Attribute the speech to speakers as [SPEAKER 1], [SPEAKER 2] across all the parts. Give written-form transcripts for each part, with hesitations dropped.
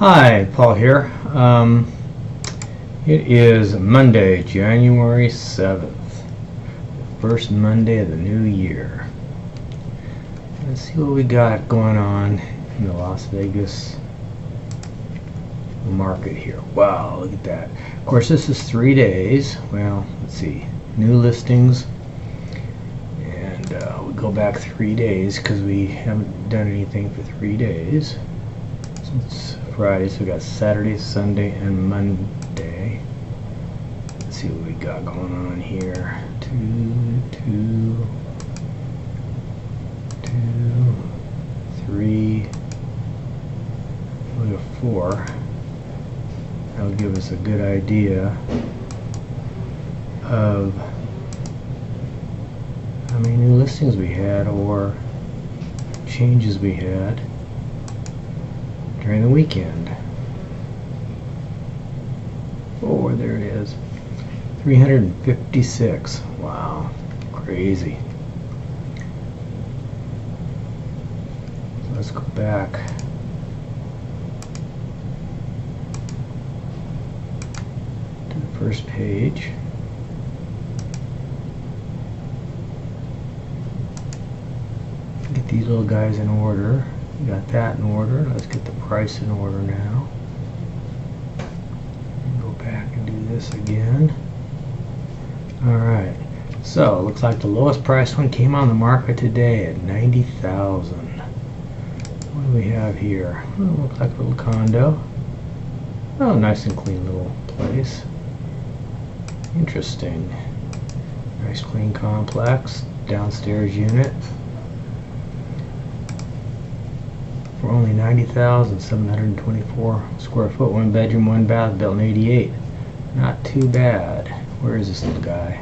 [SPEAKER 1] Hi, Paul here. It is Monday, January 7th, first Monday of the new year. Let's see what we got going on in the Las Vegas market here. Wow, look at that. Of course, this is 3 days. Well, let's see. New listings. And we go back 3 days because we haven't done anything for 3 days. Since Friday, so we got Saturday, Sunday, and Monday. Let's see what we got going on here. 2, 3. We have 4. That'll give us a good idea of how many new listings we had or changes we had during the weekend. Oh, there it is. 356. Wow, crazy. So let's go back to the first page. Get these little guys in order. We got that in order. Let's get the price in order now. Go back and do this again. Alright, so it looks like the lowest priced one came on the market today at $90,000. What do we have here? Oh, looks like a little condo. Oh, nice and clean little place. Interesting. Nice clean complex. Downstairs unit. For only 90,724 square foot, 1 bedroom, 1 bath, built in '88. Not too bad. Where is this little guy?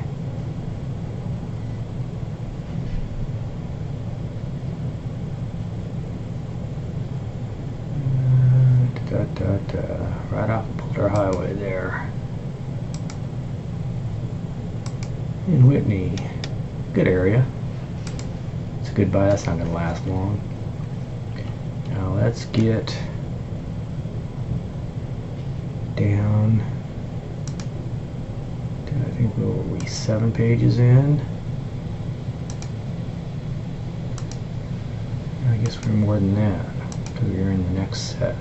[SPEAKER 1] Right off Boulder Highway there. In Whitney. Good area. It's a good buy. That's not going to last long. Now let's get down to, I think we're 7 pages in. I guess we're more than that because we're in the next set.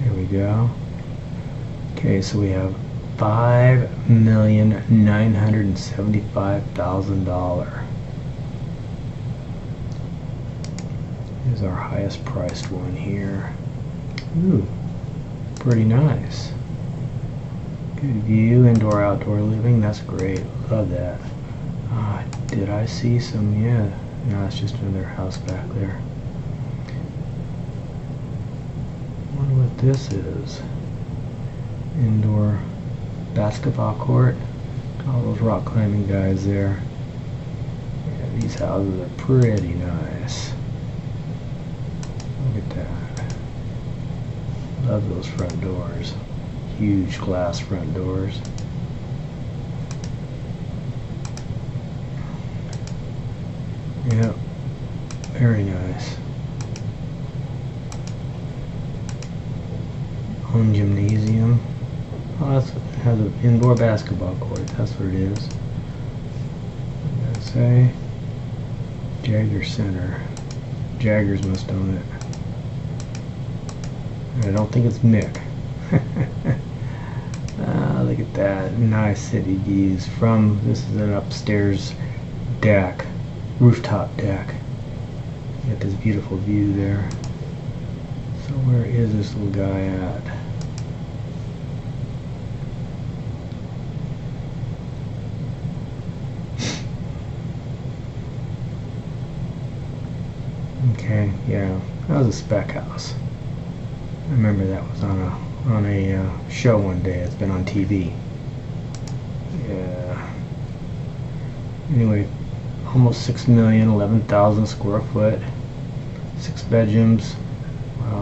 [SPEAKER 1] There we go. Okay, so we have $5,975,000 is our highest priced one here. Ooh, pretty nice. Good view, indoor outdoor living. That's great. Love that. Did I see some? Yeah. No, it's just another house back there. Wonder what this is. Indoor basketball court. All those rock climbing guys there. Yeah, these houses are pretty nice. Look at that. Love those front doors. Huge glass front doors. Yep. Very nice. Home gymnasium. Oh, it has an indoor basketball court. That's what it is. I'm gonna say Jagger Center. Jaggers must own it. I don't think it's Mick. Look at that. Nice city views from, this is an upstairs deck. Rooftop deck. You got this beautiful view there. So where is this little guy at? Okay, yeah, that was a spec house. I remember that was on a show one day. It's been on TV. Yeah. Anyway, almost 6 million, 11,000 square foot, 6 bedrooms,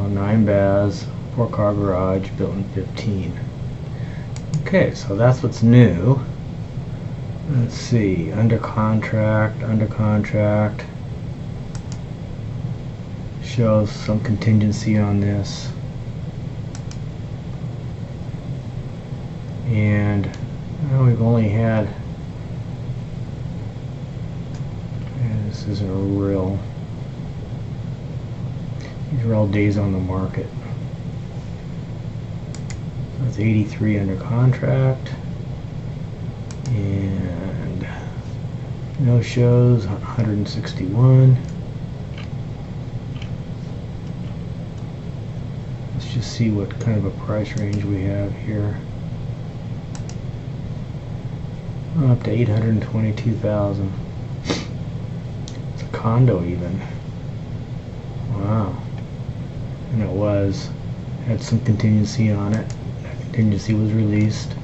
[SPEAKER 1] 9 baths, 4-car garage, built in '15. Okay, so that's what's new. Let's see, under contract. Shows some contingency on this. And well, we've only had, and this isn't a real, these are all days on the market. That's 83 under contract, and no shows 161. Let's just see what kind of a price range we have here. Up to 822,000. It's a condo even. Wow. And it had some contingency on it. That contingency was released.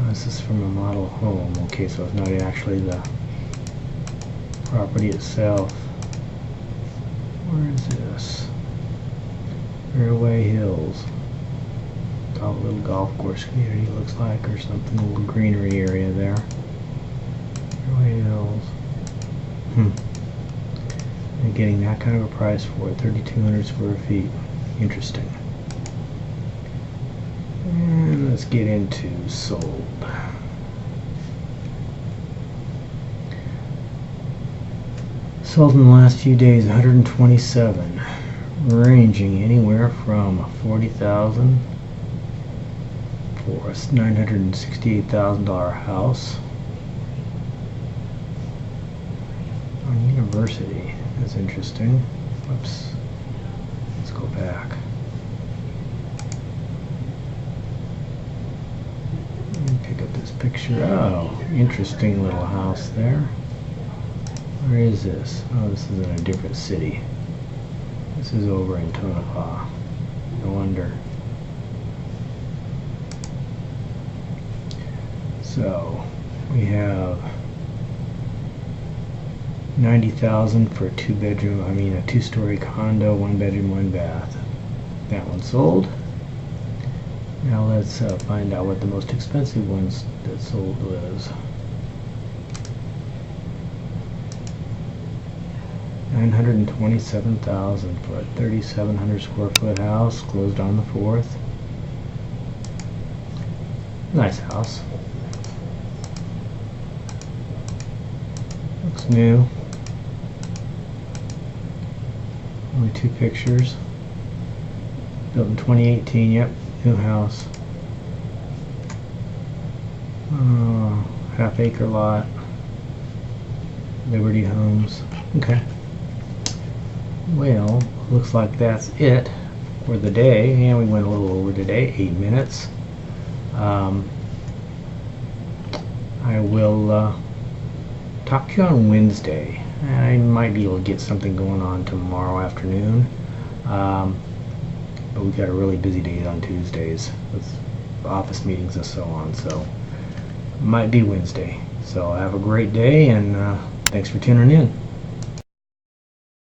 [SPEAKER 1] This is from a model home. Okay, so it's not actually the property itself. Where is this? Fairway Hills. A little golf course community looks like, or something, a little greenery area there. Fairway Hills. And getting that kind of a price for it, 3,200 square feet. Interesting. And let's get into sold. Sold in the last few days, 127, ranging anywhere from 40,000 for a $968,000 house on University. That's interesting. Whoops. Let's go back. Let me pick up this picture. Oh, interesting little house there. Where is this? Oh, this is in a different city. This is over in Tonopah. No wonder. So we have 90,000 for a a two-story condo, 1 bedroom, 1 bath. That one sold. Now let's find out what the most expensive ones that sold was. 927,000 for a 3,700 square foot house, closed on the 4th. Nice house. Looks new. Only 2 pictures. Built in 2018, yep, new house. Half-acre lot. Liberty Homes. Okay. Well, looks like that's it for the day, and we went a little over today, 8 minutes. I will talk to you on Wednesday. I might be able to get something going on tomorrow afternoon, but we've got a really busy day on Tuesdays with office meetings and so on, so it might be Wednesday. So have a great day, and thanks for tuning in.